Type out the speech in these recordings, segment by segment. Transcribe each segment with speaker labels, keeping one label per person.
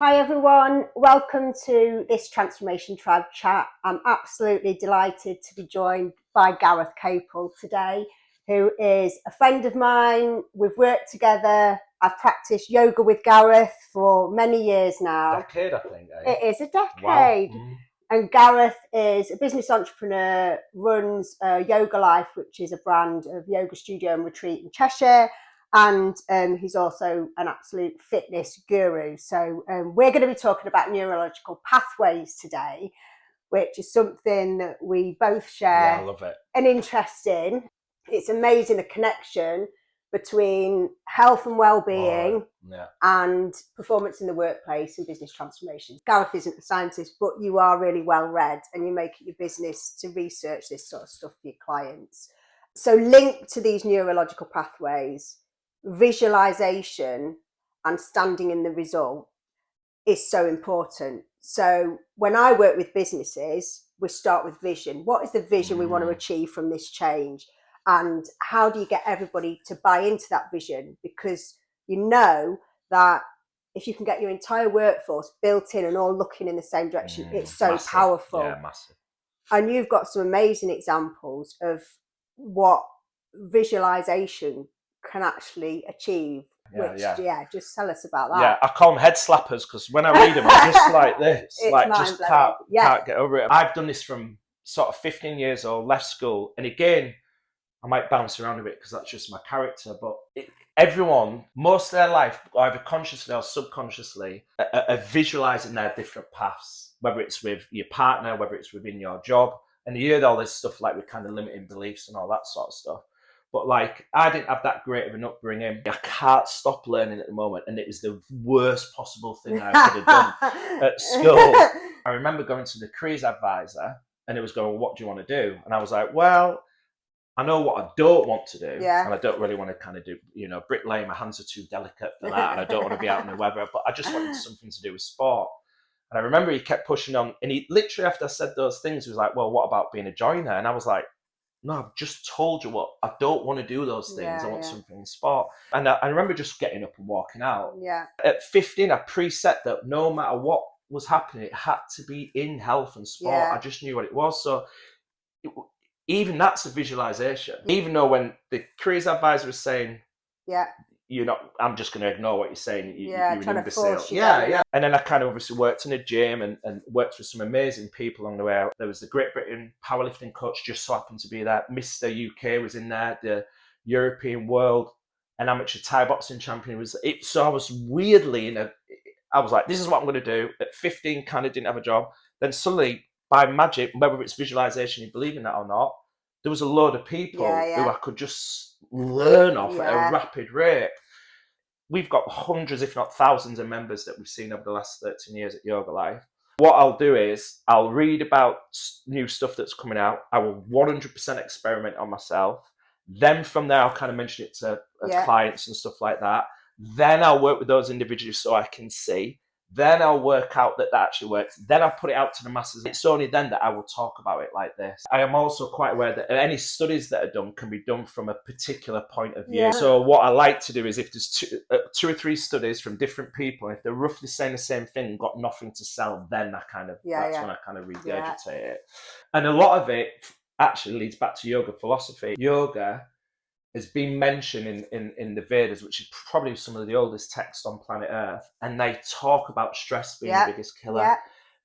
Speaker 1: Hi everyone, welcome to this Transformation Tribe chat. I'm absolutely delighted to be joined by Gareth Caple today, who is a friend of mine. We've worked together. I've practiced yoga with Gareth for many years now.
Speaker 2: Decade, I think.
Speaker 1: It is a decade.
Speaker 2: Wow.
Speaker 1: And Gareth is a business entrepreneur, runs Yoga Life, which is a brand of yoga studio and retreat in Cheshire. And he's also an absolute fitness guru. So we're going to be talking about neurological pathways today, which is something that we both share
Speaker 2: I love it.
Speaker 1: an interest in. It's amazing, the connection between health and well-being and performance in the workplace and business transformation. Gareth isn't a scientist, but you are really well read and you make it your business to research this sort of stuff for your clients. So linked to these neurological pathways, visualization and standing in the result is so important. So when I work with businesses, we start with vision. What is the vision we want to achieve from this change? And how do you get everybody to buy into that vision? Because you know that if you can get your entire workforce built in and all looking in the same direction, it's so
Speaker 2: massive.
Speaker 1: powerful.
Speaker 2: Yeah, massive.
Speaker 1: And you've got some amazing examples of what visualization can actually achieve. Just tell us about that.
Speaker 2: Yeah, I call them head slappers because when I read them, I'm just like this.
Speaker 1: It's
Speaker 2: like, just can't get over it. I've done this from sort of 15 years old, left school. And again, I might bounce around a bit because that's just my character. But everyone, most of their life, either consciously or subconsciously, are visualizing their different paths, whether it's with your partner, whether it's within your job. And you hear all this stuff like with kind of limiting beliefs and all that sort of stuff. But like, I didn't have that great of an upbringing. I can't stop learning at the moment. And it was the worst possible thing I could have done at school. I remember going to the careers advisor and it was going, what do you want to do? And I was like, well, I know what I don't want to do. And I don't really want to kind of do, bricklayer. My hands are too delicate for that. And I don't want to be out in the weather. But I just wanted something to do with sport. And I remember he kept pushing on. And he literally, after I said those things, he was like, well, what about being a joiner? And I was like, no, I've just told you what, I don't want to do those things. I want something in sport. And I remember just getting up and walking out. At 15, I preset that no matter what was happening, it had to be in health and sport. I just knew what it was. So even that's a visualization. Even though when the careers advisor was saying, I'm just going to ignore what you're saying. You're an imbecile. And then I kind of obviously worked in a gym and worked with some amazing people along the way. There was the Great Britain powerlifting coach, just so happened to be there. Mr. UK was in there. The European world and amateur Thai boxing champion was it. So I was weirdly I was like, this is what I'm going to do. At 15, kind of didn't have a job. Then suddenly, by magic, whether it's visualization, you believe in that or not, there was a load of people who I could just learn off at a rapid rate. We've got hundreds, if not thousands, of members that we've seen over the last 13 years at Yoga Life. What I'll do is I'll read about new stuff that's coming out. I will 100% experiment on myself. Then from there, I'll kind of mention it to clients and stuff like that. Then I'll work with those individuals so I can see. Then I'll work out that actually works. Then I'll put it out to the masses. It's only then that I will talk about it like this. I am also quite aware that any studies that are done can be done from a particular point of view. So what I like to do is if there's two or three studies from different people, if they're roughly saying the same thing, got nothing to sell, then I kind of, that's when I kind of regurgitate it. And a lot of it actually leads back to yoga philosophy. Yoga has been mentioned in the Vedas, which is probably some of the oldest texts on planet Earth, and they talk about stress being the biggest killer.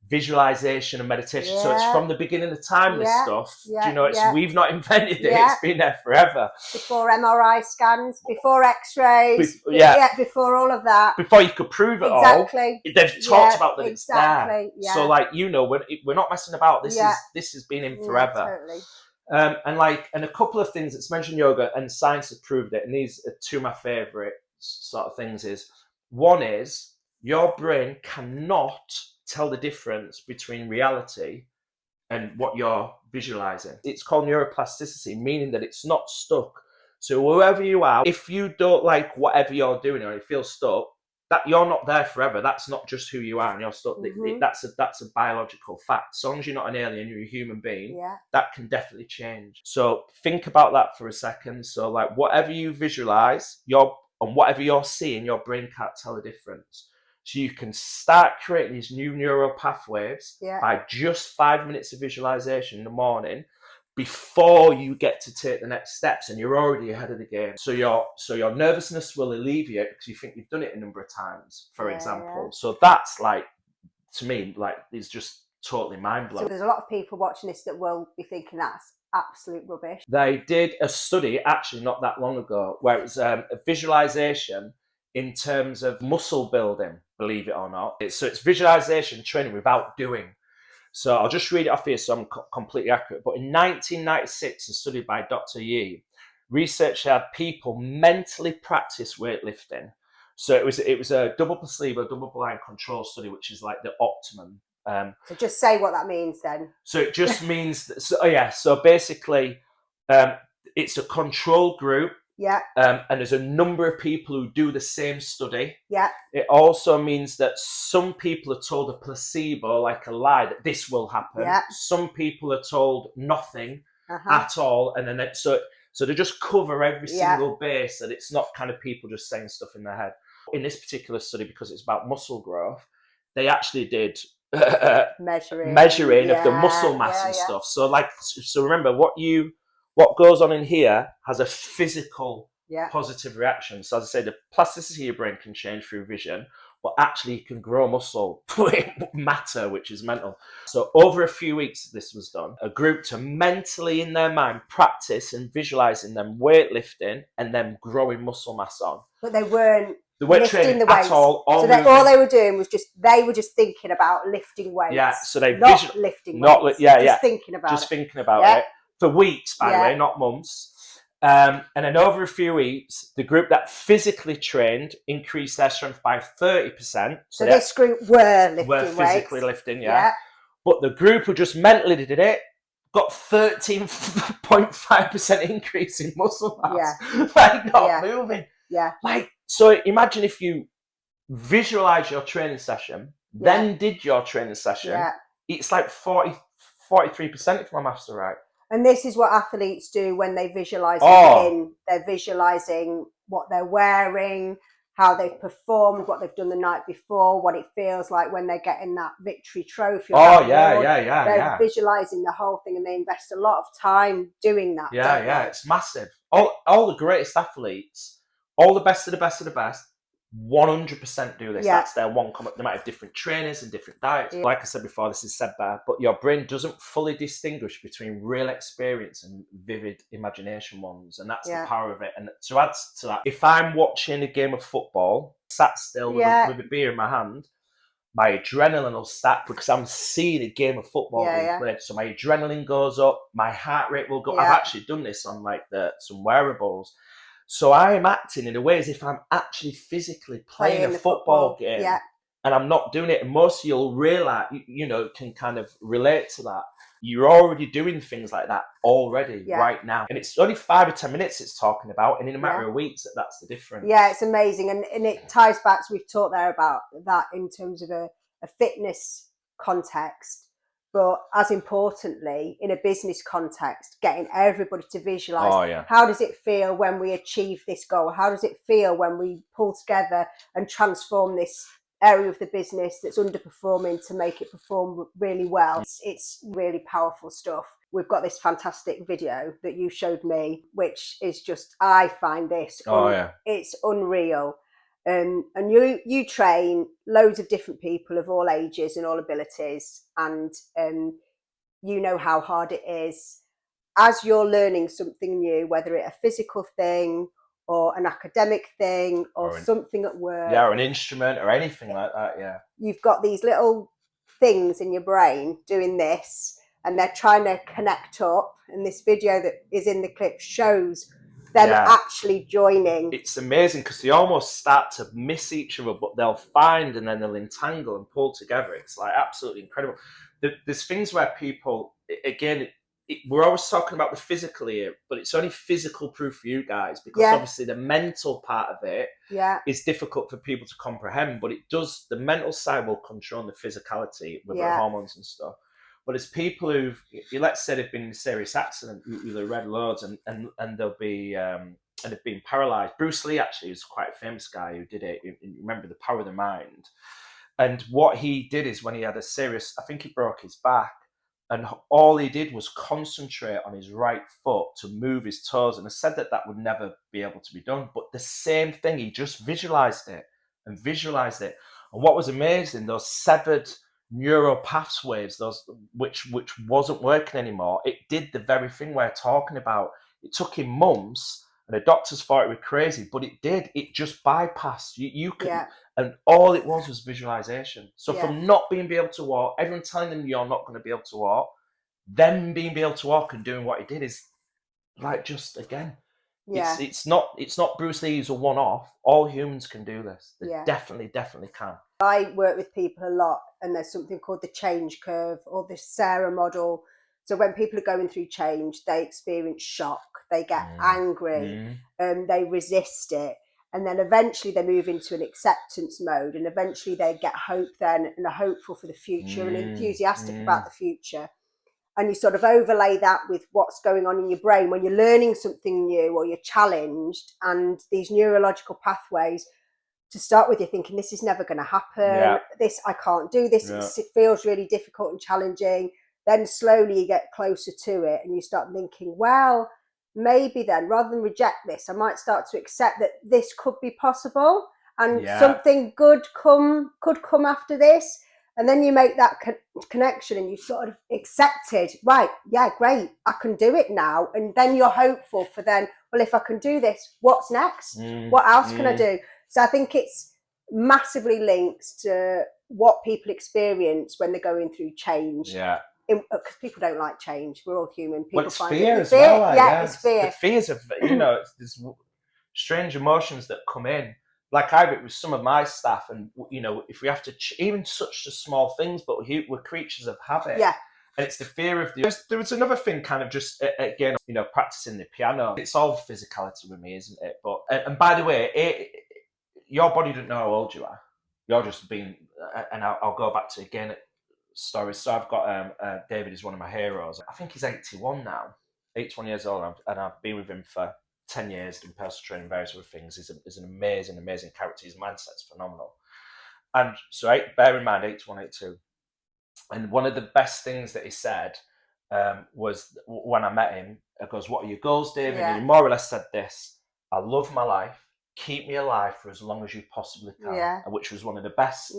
Speaker 2: Visualization and meditation. So it's from the beginning of time, this stuff. Do you know, we've not invented it, it's been there forever.
Speaker 1: Before MRI scans, before X-rays, before all of that.
Speaker 2: Before you could prove it all. They've talked about that it's there. So like, we're not messing about. This has been in forever.
Speaker 1: Totally.
Speaker 2: And a couple of things that's mentioned yoga and science has proved it, and these are two of my favorite sort of things is, one is your brain cannot tell the difference between reality and what you're visualizing. It's called neuroplasticity, meaning that it's not stuck. So wherever you are, if you don't like whatever you're doing or you feel stuck, that you're not there forever. That's not just who you are, and you're stuck. That's a biological fact. So long as you're not an alien, you're a human being. That can definitely change. So think about that for a second. So like whatever you visualize, and whatever you're seeing, your brain can't tell the difference. So you can start creating these new neural pathways by just 5 minutes of visualization in the morning before you get to take the next steps, and you're already ahead of the game. So your nervousness will alleviate because you think you've done it a number of times, for example. So that's like, to me, like, it's just totally mind-blowing.
Speaker 1: So there's a lot of people watching this that will be thinking that's absolute rubbish.
Speaker 2: They did a study actually not that long ago where it was a visualization in terms of muscle building, believe it or not. So it's visualization training without doing. So I'll just read it off here so I'm completely accurate. But in 1996, a study by Dr. Yue, research had people mentally practice weightlifting. So it was a double placebo, double blind control study, which is like the optimum.
Speaker 1: So just say what that means then.
Speaker 2: So it just means that, so basically it's a control group.
Speaker 1: Yeah.
Speaker 2: And there's a number of people who do the same study.
Speaker 1: Yeah.
Speaker 2: It also means that some people are told a placebo, like a lie, that this will happen.
Speaker 1: Yeah.
Speaker 2: Some people are told nothing at all. And then so they just cover every single base, and it's not kind of people just saying stuff in their head. In this particular study, because it's about muscle growth, they actually did measuring of the muscle mass and stuff. So remember, what goes on in here has a physical positive reaction. So as I say, the plasticity of your brain can change through vision, but actually you can grow muscle with matter, which is mental. So over a few weeks this was done, a group to mentally in their mind practice and visualizing them weightlifting and then growing muscle mass on.
Speaker 1: But they weren't
Speaker 2: lifting
Speaker 1: the weights
Speaker 2: at all.
Speaker 1: So all they were doing was they were just thinking about lifting weights.
Speaker 2: Yeah, so they
Speaker 1: not lifting weights. Just thinking about
Speaker 2: it for weeks, by the way, not months. And then over a few weeks, the group that physically trained increased their strength by 30%.
Speaker 1: So this group were
Speaker 2: physically lifting, But the group who just mentally did it got 13.5% increase in muscle mass. Like not moving.
Speaker 1: Yeah.
Speaker 2: Like, so imagine if you visualize your training session, then did your training session. Yeah. It's like 43% if my maths are right.
Speaker 1: And this is what athletes do when they visualize they're visualizing what they're wearing, how they've performed, what they've done the night before, what it feels like when they're getting that victory trophy. They're visualizing the whole thing, and they invest a lot of time doing that.
Speaker 2: It's massive. All the greatest athletes, all the best of the best of the best, 100% do this. That's their one comment. They might have different trainers and different diets. Like I said before, this is said better, but your brain doesn't fully distinguish between real experience and vivid imagination ones, and that's the power of it. And to add to that, if I'm watching a game of football, sat still with a beer in my hand, my adrenaline will start because I'm seeing a game of football being played. So my adrenaline goes up, my heart rate will go. I've actually done this on like some wearables. So I'm acting in a way as if I'm actually physically playing a football game. Yeah. And I'm not doing it. And most of you'll realize, can kind of relate to that. You're already doing things like that already right now. And it's only 5 or 10 minutes it's talking about. And in a matter of weeks, that's the difference.
Speaker 1: Yeah, it's amazing. And it ties back to, we've talked there about that in terms of a fitness context. But as importantly, in a business context, getting everybody to visualize how does it feel when we achieve this goal? How does it feel when we pull together and transform this area of the business that's underperforming to make it perform really well? It's really powerful stuff. We've got this fantastic video that you showed me, which is just, I find this, it's unreal. And you train loads of different people of all ages and all abilities, and you know how hard it is. As you're learning something new, whether it's a physical thing or an academic thing or something at work.
Speaker 2: Yeah, or an instrument or anything like that,
Speaker 1: You've got these little things in your brain doing this, and they're trying to connect up. And this video that is in the clip shows them actually joining.
Speaker 2: It's amazing because they almost start to miss each other, but they'll find and then they'll entangle and pull together. It's like absolutely incredible. There's things where people, again, we're always talking about the physical here, but it's only physical proof for you guys because obviously the mental part of it is difficult for people to comprehend, but the mental side will control the physicality with the hormones and stuff. But as people who've, let's say they've been in a serious accident, they've read loads and they'll be and had been paralyzed. Bruce Lee actually is quite a famous guy who did it. You remember The Power of the Mind. And what he did is when he had a serious, I think he broke his back, and all he did was concentrate on his right foot to move his toes. And I said that would never be able to be done. But the same thing, he just visualized it and visualized it. And what was amazing, those severed neural pathways, those which wasn't working anymore, it did the very thing we're talking about. It took him months, and the doctors thought it was crazy, but it did. It just bypassed. You could, and all it was visualization. So from not being able to walk, everyone telling them you're not going to be able to walk, them being able to walk and doing what he did is like just again. Yeah. It's not Bruce Lee's a one-off. All humans can do this. They definitely can.
Speaker 1: I work with people a lot, and there's something called the change curve or the Sarah model. So when people are going through change, they experience shock, they get angry, they resist it. And then eventually they move into an acceptance mode, and eventually they get hope then and are hopeful for the future and enthusiastic about the future. And you sort of overlay that with what's going on in your brain when you're learning something new or you're challenged, and these neurological pathways. To start with, you're thinking, this is never going to happen. This, I can't do this. It feels really difficult and challenging. Then slowly you get closer to it, and you start thinking, well, maybe then, rather than reject this, I might start to accept that this could be possible, and something good could come after this. And then you make that connection, and you sort of accepted, right, yeah, great, I can do it now. And then you're hopeful for then, well, if I can do this, what's next? What else can I do? So I think it's massively linked to what people experience when they're going through change.
Speaker 2: Yeah.
Speaker 1: Because people don't like change. We're all human. People
Speaker 2: it's
Speaker 1: find
Speaker 2: fear
Speaker 1: it
Speaker 2: as well.
Speaker 1: it's fear.
Speaker 2: The fears of, there's strange emotions that come in. Like I have it with some of my staff, and if we have to, even such small things, but we're creatures of habit.
Speaker 1: Yeah.
Speaker 2: And it's the fear of there was another thing, kind of just again, practicing the piano. It's all physicality with me, isn't it? But and by the way, your body doesn't know how old you are. You're just being, and I'll go back to again stories. So I've got David is one of my heroes. I think he's 81 now, 81 years old, and I've been with him for 10 years doing personal training, various other things. He's an amazing character. His mindset's phenomenal. And so bear in mind, 81, 82. And one of the best things that he said was when I met him, he goes, "What are your goals, David?" And he more or less said this: "I love my life. Keep me alive for as long as you possibly can," which was one of the best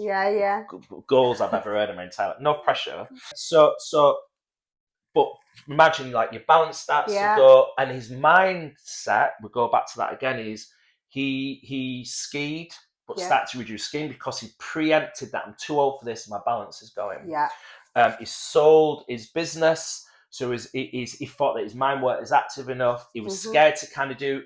Speaker 2: goals I've ever heard in my entire life. No pressure. So, but imagine like your balance starts to go, and his mindset, we go back to that again, is he skied, but started to reduce skiing because he preempted that I'm too old for this and my balance is going. He sold his business. So he thought that his mind weren't as active enough. He was scared to kind of do,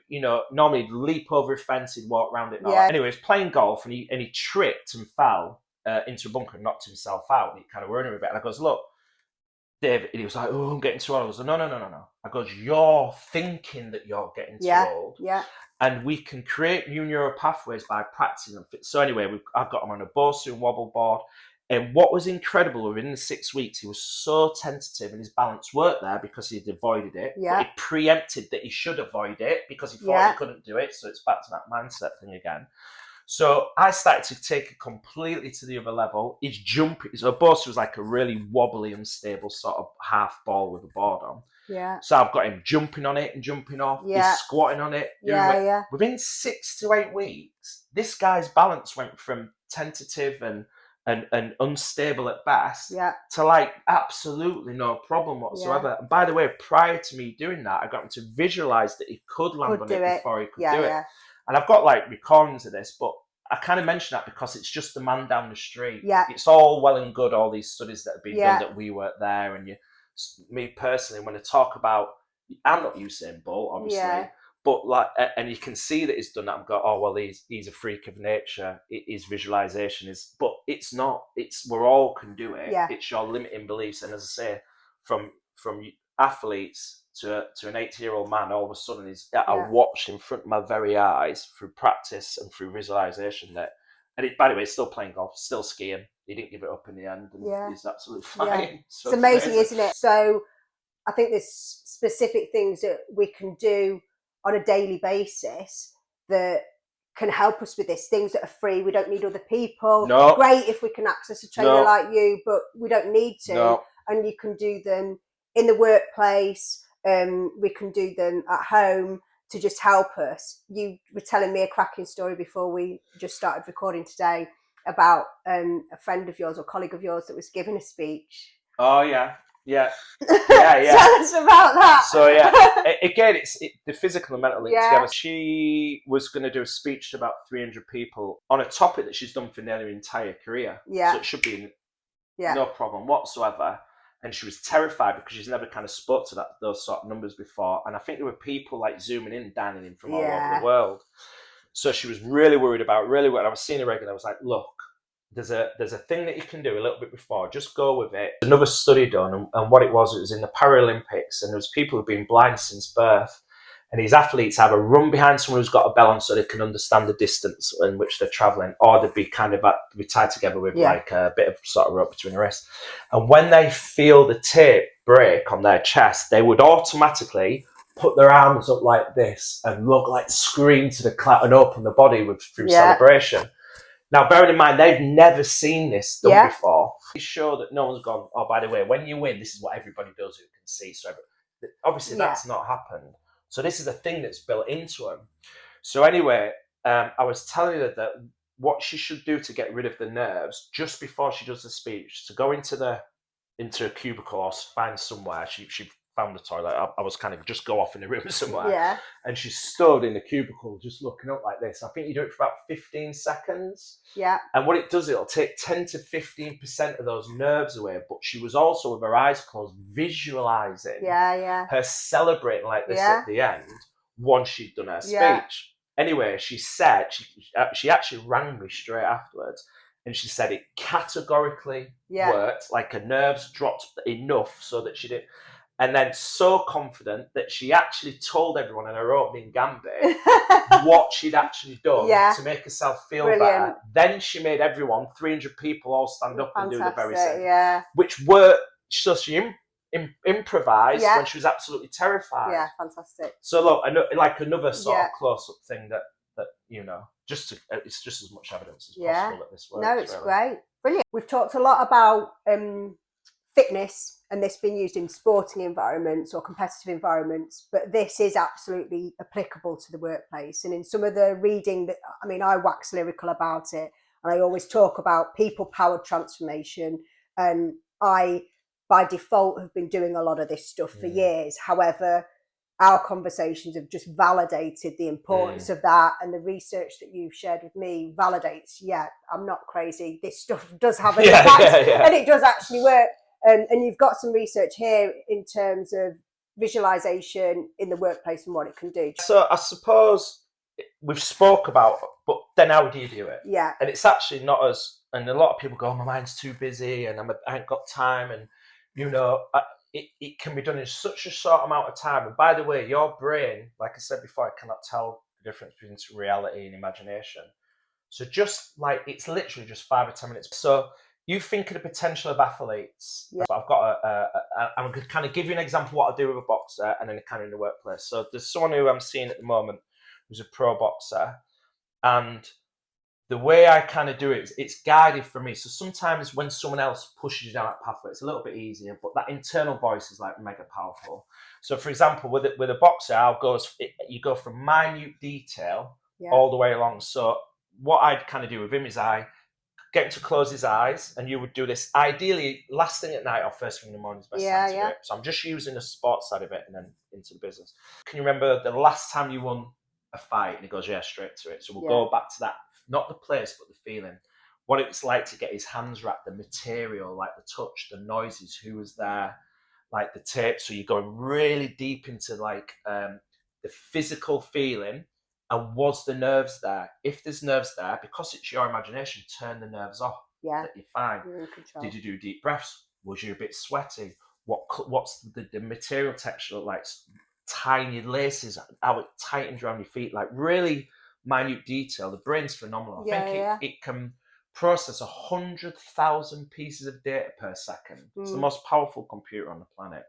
Speaker 2: normally he'd leap over a fence, he'd walk around it. Anyway, he was playing golf, and he tripped and fell into a bunker and knocked himself out. He kind of worried him a bit. And I goes, "Look, Dave," and he was like, "Oh, I'm getting too old." I was like, No. I goes, "You're thinking that you're getting too old. And we can create new neural pathways by practicing them." So anyway, I've got him on a Bosu and wobble board. And what was incredible, within the 6 weeks, he was so tentative, and his balance worked there because he'd avoided it. But he preempted that he should avoid it because he thought he couldn't do it. So it's back to that mindset thing again. So I started to take it completely to the other level. His jumping, so Bosu was like a really wobbly, unstable sort of half ball with a board on. So I've got him jumping on it and jumping off. He's squatting on it. Within 6 to 8 weeks, this guy's balance went from tentative and unstable at best to like absolutely no problem whatsoever. And by the way, prior to me doing that, I got him to visualize that he could land on it before he could do it. And I've got like recordings of this, but I kind of mention that because it's just the man down the street. It's all well and good, all these studies that have been done that we weren't there. And me personally, when I talk about, I'm not Usain Bolt, obviously, but like, and you can see that he's done that. I'm going, oh well, he's a freak of nature. His visualization is, but it's not. It's we're all can do it. It's your limiting beliefs, and as I say, from athletes to an 80-year-old man, all of a sudden I watched in front of my very eyes through practice and through visualization that, and by the way, he's still playing golf, still skiing. He didn't give it up in the end, and he's absolutely fine. So
Speaker 1: it's amazing, isn't it? So I think there's specific things that we can do on a daily basis that can help us with this. Things that are free. We don't need other people.
Speaker 2: No.
Speaker 1: Great if we can access a trainer like you, but we don't need to.
Speaker 2: No.
Speaker 1: And you can do them in the workplace. We can do them at home to just help us. You were telling me a cracking story before we just started recording today about a friend of yours or colleague of yours that was giving a speech.
Speaker 2: Oh, yeah. Yeah.
Speaker 1: Tell us about that.
Speaker 2: So, again, it's the physical and mental link together. She was going to do a speech to about 300 people on a topic that she's done for nearly her entire career. So it should be no problem whatsoever. And she was terrified because she's never kind of spoke to those sort of numbers before. And I think there were people like zooming in, dialing in from all over the world. So she was really worried about, I was seeing her regularly. I was like, look, there's a thing that you can do a little bit before. Just go with it. Another study done, and what it was in the Paralympics, and there was people who've been blind since birth. And these athletes either run behind someone who's got a bell on so they can understand the distance in which they're travelling, or they'd be kind of be tied together with like a bit of sort of rope between the wrists. And when they feel the tape break on their chest, they would automatically put their arms up like this and look like scream to the cloud and open the body through celebration. Now, bearing in mind, they've never seen this done before. It's sure that no one's gone, oh, by the way, when you win, this is what everybody does who can see. So obviously that's not happened. So this is a thing that's built into them. So anyway, I was telling her that what she should do to get rid of the nerves just before she does the speech, to go into a cubicle or find somewhere. She found the toilet. I was kind of just go off in the room somewhere.
Speaker 1: Yeah.
Speaker 2: And she stood in the cubicle just looking up like this. I think you do it for about 15 seconds.
Speaker 1: Yeah.
Speaker 2: And what it does, it'll take 10 to 15% of those nerves away. But she was also, with her eyes closed, visualizing her celebrating like this at the end once she'd done her speech. Anyway, she said, she actually rang me straight afterwards. And she said it categorically worked, like her nerves dropped enough so that she did. And then so confident that she actually told everyone in her opening gambit what she'd actually done to make herself feel better. Then she made everyone, 300 people, all stand up and do the very same thing. Which worked. So she improvised when she was absolutely terrified.
Speaker 1: Yeah, fantastic.
Speaker 2: So look, like another sort of close-up thing that it's just as much evidence as possible that this works.
Speaker 1: No, it's great. Brilliant. We've talked a lot about fitness and this being used in sporting environments or competitive environments, but this is absolutely applicable to the workplace. And in some of the reading that, I wax lyrical about it, and I always talk about people-powered transformation. And I, by default, have been doing a lot of this stuff for years. However, our conversations have just validated the importance of that, and the research that you've shared with me validates, I'm not crazy. This stuff does have an impact, and it does actually work. And you've got some research here in terms of visualization in the workplace and what it can do.
Speaker 2: So I suppose we've spoke about, but then how do you do it?
Speaker 1: Yeah.
Speaker 2: And it's actually not as, and a lot of people go, oh, my mind's too busy and I ain't got time. And, it can be done in such a short amount of time. And by the way, your brain, like I said before, it cannot tell the difference between reality and imagination. So just like, it's literally just 5 or 10 minutes. So you think of the potential of athletes. Yeah. So I've got I'm going to kind of give you an example of what I do with a boxer and then kind of in the workplace. So there's someone who I'm seeing at the moment who's a pro boxer, and the way I kind of do it, it's guided for me. So sometimes when someone else pushes you down that pathway, it's a little bit easier, but that internal voice is like mega powerful. So for example, with a boxer, you go from minute detail all the way along. So what I'd kind of do with him is I get him to close his eyes, and you would do this ideally last thing at night or first thing in the morning is best time to do it. So I'm just using the sports side of it and then into the business. Can you remember the last time you won a fight? And he goes, straight to it. So we'll go back to that, not the place, but the feeling. What it's like to get his hands wrapped, the material, like the touch, the noises, who was there, like the tape. So you're going really deep into like the physical feeling. And was the nerves there? If there's nerves there, because it's your imagination, turn the nerves off.
Speaker 1: Yeah.
Speaker 2: That you're fine.
Speaker 1: You're in control.
Speaker 2: Did you do deep breaths? Was you a bit sweaty? What's the material texture look like? Tiny laces, how it tightens around your feet, like really minute detail. The brain's phenomenal. I think it can process 100,000 pieces of data per second. It's the most powerful computer on the planet.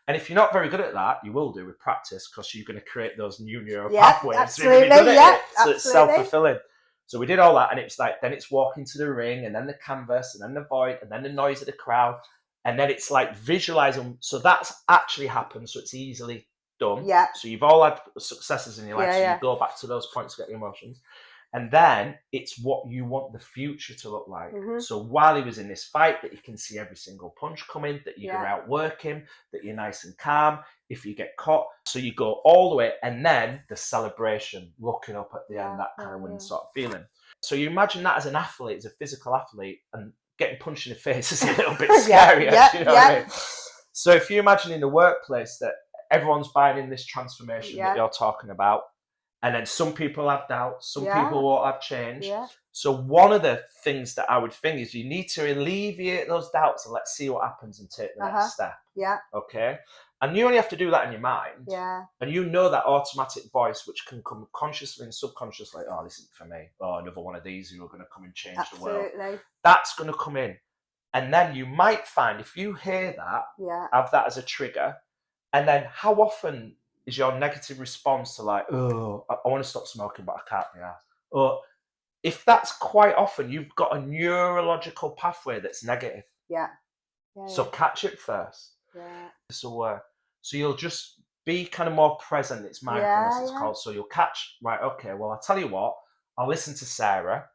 Speaker 2: And if you're not very good at that, you will do with practice, because you're going to create those new neural
Speaker 1: Yeah,
Speaker 2: pathways.
Speaker 1: absolutely.
Speaker 2: So you're good at it. So
Speaker 1: Absolutely.
Speaker 2: it's self-fulfilling. So we did all that, and it's like, then it's walking to the ring, and then the canvas, and then the void, and then the noise of the crowd. And then it's like visualizing. So that's actually happened. So it's easily done.
Speaker 1: Yeah.
Speaker 2: So you've all had successes in your life.
Speaker 1: Yeah,
Speaker 2: so
Speaker 1: yeah.
Speaker 2: you go back to those points to get the emotions. And then it's what you want the future to look like.
Speaker 1: Mm-hmm.
Speaker 2: So while he was in this fight, that you can see every single punch coming, that you're going to outwork him, that you're nice and calm if you get caught. So you go all the way, and then the celebration, looking up at the end, that kind of win sort of feeling. So you imagine that as an athlete, as a physical athlete, and getting punched in the face is a little bit scary. You know what I mean? So if you imagine in the workplace that everyone's buying in this transformation that you're talking about, and then some people have doubts, some people won't have change.
Speaker 1: Yeah.
Speaker 2: So one of the things that I would think is you need to alleviate those doubts, and let's see what happens and take the next step.
Speaker 1: Yeah.
Speaker 2: Okay. And you only have to do that in your mind.
Speaker 1: Yeah.
Speaker 2: And you know that automatic voice, which can come consciously and subconsciously, oh, this isn't for me. Oh, another one of these who are going to come and change the world. That's going to come in. And then you might find, if you hear that, have that as a trigger, and then how often is your negative response to like, oh, I want to stop smoking, but I can't be asked. Or if that's quite often, you've got a neurological pathway that's negative. So catch it first. So you'll just be kind of more present. It's mindfulness, it's called. So you'll catch, right, okay, well, I'll tell you what, I'll listen to Sarah.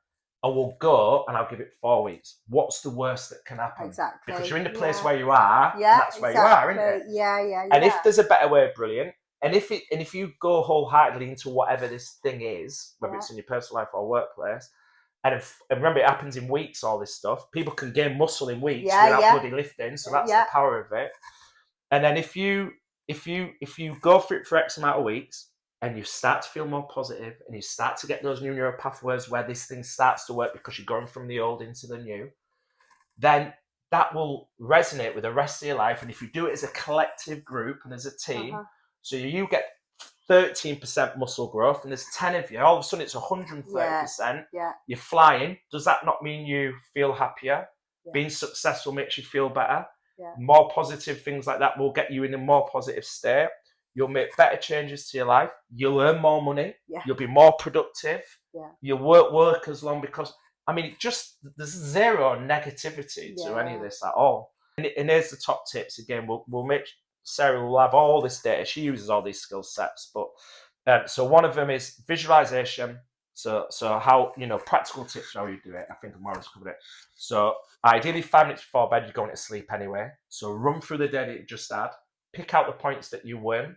Speaker 2: I will go and I'll give it 4 weeks. What's the worst that can happen?
Speaker 1: Exactly.
Speaker 2: Because you're in the place where you are, and that's where you are, isn't it?
Speaker 1: Yeah.
Speaker 2: And if there's a better way, brilliant. And if you go wholeheartedly into whatever this thing is, whether it's in your personal life or workplace, and remember, it happens in weeks, all this stuff. People can gain muscle in weeks without bloody lifting, so that's the power of it. And then if you go for it for X amount of weeks, and you start to feel more positive, and you start to get those new neural pathways where this thing starts to work because you're going from the old into the new, then that will resonate with the rest of your life. And if you do it as a collective group and as a team, so you get 13% muscle growth, and there's 10 of you, all of a sudden it's 130%. You're flying. Does that not mean you feel happier? Being successful makes you feel better. More positive things like that will get you in a more positive state. You'll make better changes to your life. You'll earn more money. You'll be more productive. You'll work as long, because, I mean, there's zero negativity to any of this at all. And here's the top tips. Again, we'll make Sarah will have all this data. She uses all these skill sets, but so one of them is visualization. So how, practical tips how you do it. I think I've more or less covered it. So ideally 5 minutes before bed, you're going to sleep anyway. So run through the day that you just had. Pick out the points that you won.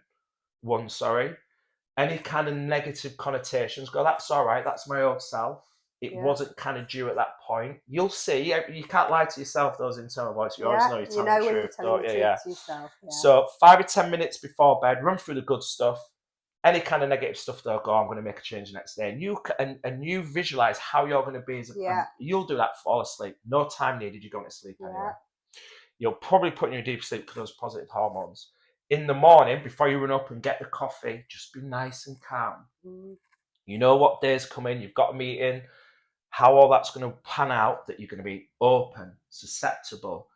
Speaker 2: Any kind of negative connotations, go, that's all right. That's my old self. It wasn't kind of due at that point. You'll see. You can't lie to yourself, those internal voices. You always know you're telling the truth, don't you?
Speaker 1: Yourself,
Speaker 2: So 5 or 10 minutes before bed, run through the good stuff. Any kind of negative stuff, though, go, I'm going to make a change the next day. And you visualize how you're going to be. You'll do that, fall asleep. No time needed. You're going to sleep anyway. You'll probably put in your deep sleep for those positive hormones. In the morning, before you run up and get the coffee, just be nice and calm. You know what day's coming. You've got a meeting. How all that's going to pan out, that you're going to be open, susceptible.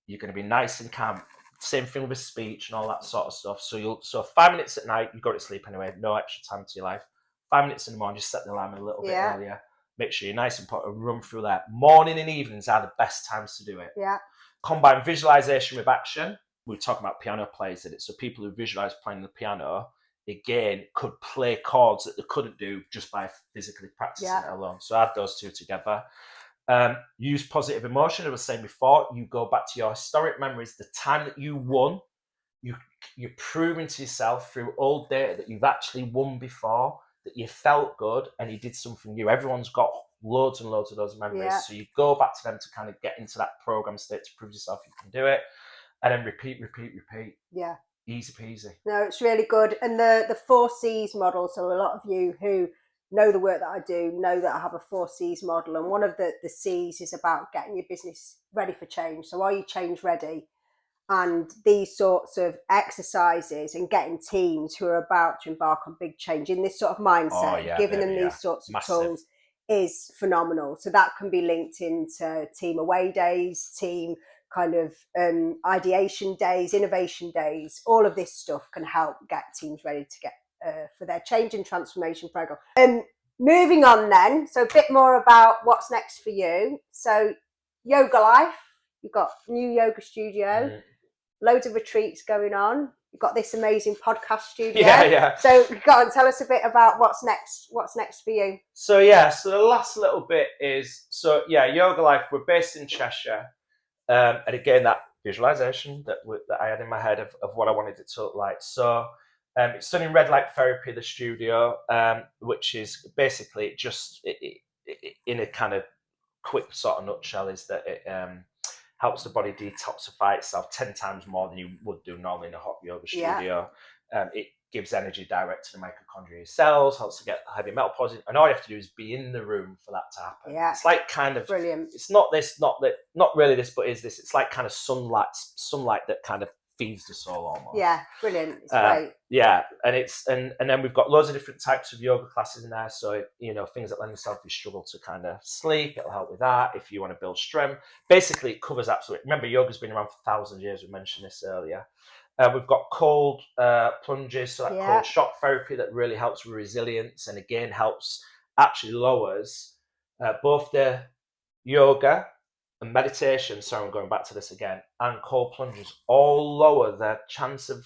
Speaker 2: You're going to be nice and calm. Same thing with speech and all that sort of stuff. So 5 minutes at night, you go to sleep anyway. No extra time to your life. 5 minutes in the morning, just set the alarm a little bit earlier. Make sure you're nice and put a run through that. Morning and evenings are the best times to do it. Combine visualization with action. We were talking about piano players did it. So people who visualize playing the piano, again, could play chords that they couldn't do just by physically practicing it alone. So add those two together. Use positive emotion. I was saying before, you go back to your historic memories, the time that you won. You're proving to yourself through old data that you've actually won before, that you felt good and you did something new. Everyone's got loads and loads of those memories. So you go back to them to kind of get into that program state to prove yourself you can do it. And then repeat. Easy peasy.
Speaker 1: No, it's really good. And the 4 C's model, so a lot of you who know the work that I do know that I have a 4 C's model. And one of the C's is about getting your business ready for change. So are you change ready? And these sorts of exercises and getting teams who are about to embark on big change in this sort of mindset, giving them these sorts of tools is phenomenal. So that can be linked into team away days, team kind of ideation days, innovation days. All of this stuff can help get teams ready to get for their change and transformation program. Moving on then, so a bit more about what's next for you. So Yoga Life, you've got new yoga studio, loads of retreats going on. You've got this amazing podcast studio.
Speaker 2: Yeah.
Speaker 1: So go on, tell us a bit about what's next for you.
Speaker 2: So so the last little bit is, Yoga Life, we're based in Cheshire. And again, that visualization that I had in my head of what I wanted it to look like. So it's studying red light therapy, the studio, which is basically just in a kind of quick sort of nutshell, is that it helps the body detoxify itself 10 times more than you would do normally in a hot yoga studio. It gives energy direct to the mitochondrial cells, helps to get heavy metal positive, and all you have to do is be in the room for that to happen. It's like kind of
Speaker 1: brilliant.
Speaker 2: It's not really this, but is this? It's like kind of sunlight that kind of feeds the soul almost.
Speaker 1: Yeah, brilliant. It's great.
Speaker 2: Yeah, and then we've got loads of different types of yoga classes in there. So things that lend themselves if you struggle to kind of sleep, it'll help with that. If you want to build strength, basically it covers absolutely. Remember, yoga's been around for thousands of years. We mentioned this earlier. We've got cold plunges, so that cold shock therapy that really helps with resilience, and again actually lowers both the yoga and meditation. Sorry, I'm going back to this again. And cold plunges all lower the chance of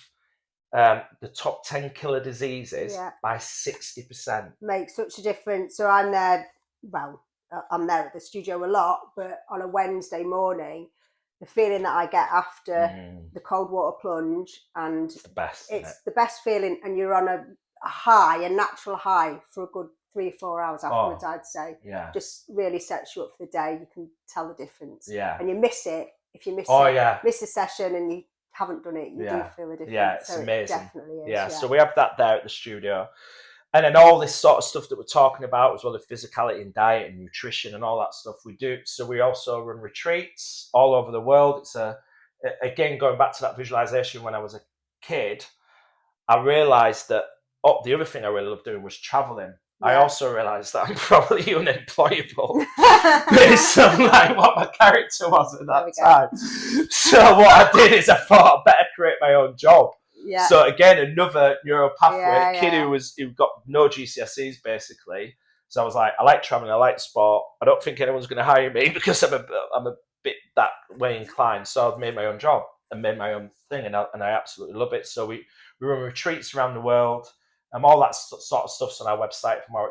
Speaker 2: the top 10 killer diseases by 60%.
Speaker 1: Makes such a difference. So I'm there. Well, I'm there at the studio a lot, but on a Wednesday morning, the feeling that I get after the cold water plunge, and
Speaker 2: it's the best.
Speaker 1: It's the best feeling, and you're on a high, a natural high for a good 3 or 4 hours afterwards. I'd say, just really sets you up for the day. You can tell the difference. And you miss it if you miss miss a session and you haven't done it. You do feel the difference.
Speaker 2: Yeah, it's amazing.
Speaker 1: It definitely is.
Speaker 2: So we have that there at the studio. And then all this sort of stuff that we're talking about, as well as physicality and diet and nutrition and all that stuff we do. So we also run retreats all over the world. It's again, going back to that visualization, when I was a kid, I realized that the other thing I really loved doing was traveling. I also realised that I'm probably unemployable based on like what my character was at that time. So what I did is I thought I'd better create my own job. So again, another neural pathway. Kid who got no GCSEs basically. So I was like, I like traveling, I like sport. I don't think anyone's going to hire me because I'm a bit that way inclined. So I've made my own job and made my own thing, and I absolutely love it. So we run retreats around the world. All that sort of stuff's on our website for more